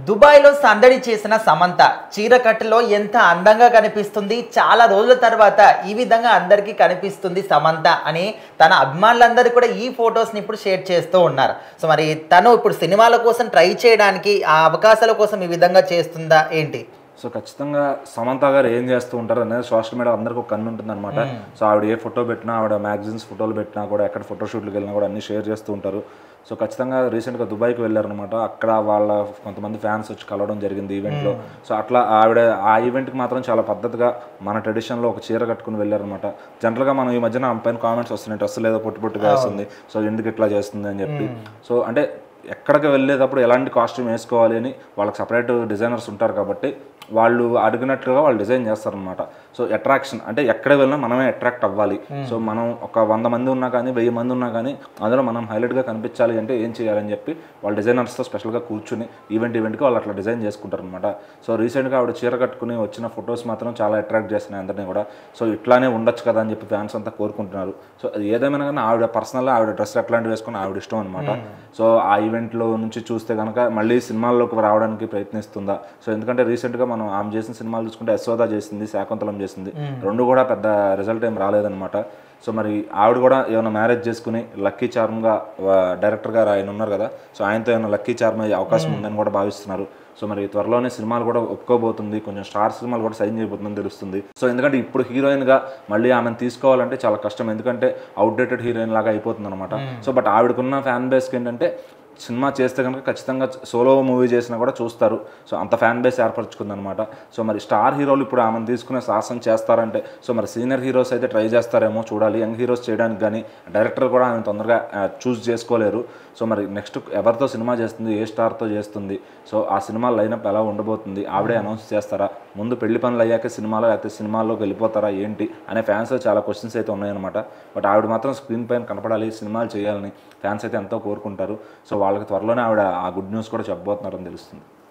దుబాయ్‌లో సందడి చేసిన సమంత చీరకట్టులో ఎంత అందంగా కనిపిస్తుంది. చాలా రోజుల తర్వాత ఈ విధంగా అందరికీ కనిపిస్తుంది సమంత అని తన అభిమానులందరూ కూడా ఈ ఫోటోస్‌ని ఇప్పుడు షేర్ చేస్తూ ఉన్నారు. సో మరి తను ఇప్పుడు సినిమాల కోసం ట్రై చేయడానికి ఆ అవకాశాల కోసం ఈ విధంగా చేస్తుందా ఏంటి? సో ఖచ్చితంగా సమంత గారు ఏం చేస్తూ ఉంటారు అనేది సోషల్ మీడియా అందరికీ ఒక కన్ను ఉంటుంది అనమాట. సో ఆవిడ ఏ ఫోటో పెట్టినా, ఆవిడ మ్యాగజైన్స్ ఫోటోలు పెట్టినా కూడా, ఎక్కడ ఫోటోషూట్లకు వెళ్ళినా కూడా అన్ని షేర్ చేస్తూ ఉంటారు. సో ఖచ్చితంగా రీసెంట్గా దుబాయ్కి వెళ్ళారనమాట. అక్కడ వాళ్ళ కొంతమంది ఫ్యాన్స్ వచ్చి కలవడం జరిగింది ఈవెంట్లో. సో అట్లా ఆవిడ ఆ ఈవెంట్కి మాత్రం చాలా పద్ధతిగా మన ట్రెడిషన్లో ఒక చీర కట్టుకుని వెళ్ళారనమాట. జనరల్గా మనం ఈ మధ్యన పైన కామెంట్స్ వస్తున్నాయి, డ్రెస్ లేదో పొట్టు పొట్టుగా వేస్తుంది, సో ఎందుకు ఇట్లా చేస్తుంది అని చెప్పి. సో అంటే ఎక్కడికి వెళ్ళేటప్పుడు ఎలాంటి కాస్ట్యూమ్ వేసుకోవాలి అని వాళ్ళకి సపరేట్ డిజైనర్స్ ఉంటారు కాబట్టి వాళ్ళు అడిగినట్లుగా వాళ్ళు డిజైన్ చేస్తారనమాట. సో అట్రాక్షన్ అంటే ఎక్కడ వెళ్ళినా మనమే అట్రాక్ట్ అవ్వాలి. సో మనం ఒక 100 మంది ఉన్నా కానీ 1000 మంది ఉన్నా కానీ అందులో మనం హైలైట్గా కనిపించాలి అంటే ఏం చేయాలని చెప్పి వాళ్ళు డిజైనర్స్తో స్పెషల్గా కూర్చుని ఈవెంట్కి వాళ్ళు అట్లా డిజైన్ చేసుకుంటారు అనమాట. సో రీసెంట్గా ఆవిడ చీర కట్టుకుని వచ్చిన ఫొటోస్ మాత్రం చాలా అట్రాక్ట్ చేస్తున్నాయి అందరినీ కూడా. సో ఇట్లానే ఉండొచ్చు కదా అని చెప్పి ఫ్యాన్స్ అంతా కోరుకుంటున్నారు. సో అది ఏదేమైనా కానీ ఆవిడ పర్సనల్గా ఆవిడ డ్రెస్ ఎట్లాంటివి వేసుకుని ఆవిడ ఇష్టం అనమాట. సో ఆ ఈవెంట్లో నుంచి చూస్తే కనుక మళ్ళీ సినిమాల్లోకి రావడానికి ప్రయత్నిస్తుందా? సో ఎందుకంటే రీసెంట్గా మనం ఆమె చేసిన సినిమాలు చూసుకుంటే యశోద చేసింది, శాకుంతలం చేసింది, రెండు కూడా పెద్ద రిజల్ట్ ఏం రాలేదనమాట. సో మరి ఆవిడ కూడా ఏమైనా మ్యారేజ్ చేసుకుని లక్కీ చార్మ్గా డైరెక్టర్ గారు ఆయన ఉన్నారు కదా, సో ఆయనతో ఏమైనా లక్కీ చార్మ్ అయ్యే అవకాశం ఉందని కూడా భావిస్తున్నారు. సో మరి త్వరలోనే సినిమాలు కూడా ఒప్పుకోబోతుంది, కొంచెం స్టార్ సినిమాలు కూడా సైన్ చేయబోతుందని తెలుస్తుంది. సో ఎందుకంటే ఇప్పుడు హీరోయిన్గా మళ్ళీ ఆమెను తీసుకోవాలంటే చాలా కష్టం, ఎందుకంటే అవుట్డేటెడ్ హీరోయిన్ లాగా అయిపోతుంది అనమాట. సో బట్ ఆవిడకున్న ఫ్యాన్ బేస్కి ఏంటంటే సినిమా చేస్తే కనుక ఖచ్చితంగా సోలో మూవీ చేసినా కూడా చూస్తారు. సో అంత ఫ్యాన్ బేస్ ఏర్పరచుకుందనమాట. సో మరి స్టార్ హీరోలు ఇప్పుడు ఆమెను తీసుకునే సాహసం చేస్తారంటే సో మరి సీనియర్ హీరోస్ అయితే ట్రై చేస్తారేమో చూడాలి. యంగ్ హీరోస్ చేయడానికి కానీ డైరెక్టర్ కూడా ఆమె తొందరగా చూస్ చేసుకోలేరు. సో మరి నెక్స్ట్ ఎవరితో సినిమా చేస్తుంది, ఏ స్టార్తో చేస్తుంది, సో ఆ సినిమా లైనప్ ఎలా ఉండబోతుంది, ఆవిడే అనౌన్స్ చేస్తారా, ముందు పెళ్లి పనులు అయ్యాక సినిమాలో అయితే సినిమాల్లోకి వెళ్ళిపోతారా ఏంటి అనే ఫ్యాన్స్ చాలా క్వశ్చన్స్ అయితే ఉన్నాయన్నమాట. బట్ ఆవిడ మాత్రం స్క్రీన్ పైన కనపడాలి, సినిమాలు చేయాలని ఫ్యాన్స్ అయితే ఎంతో కోరుకుంటారు. సో వాళ్ళకి త్వరలోనే ఆవిడ ఆ గుడ్ న్యూస్ కూడా చెప్పబోతున్నారని తెలుస్తుంది.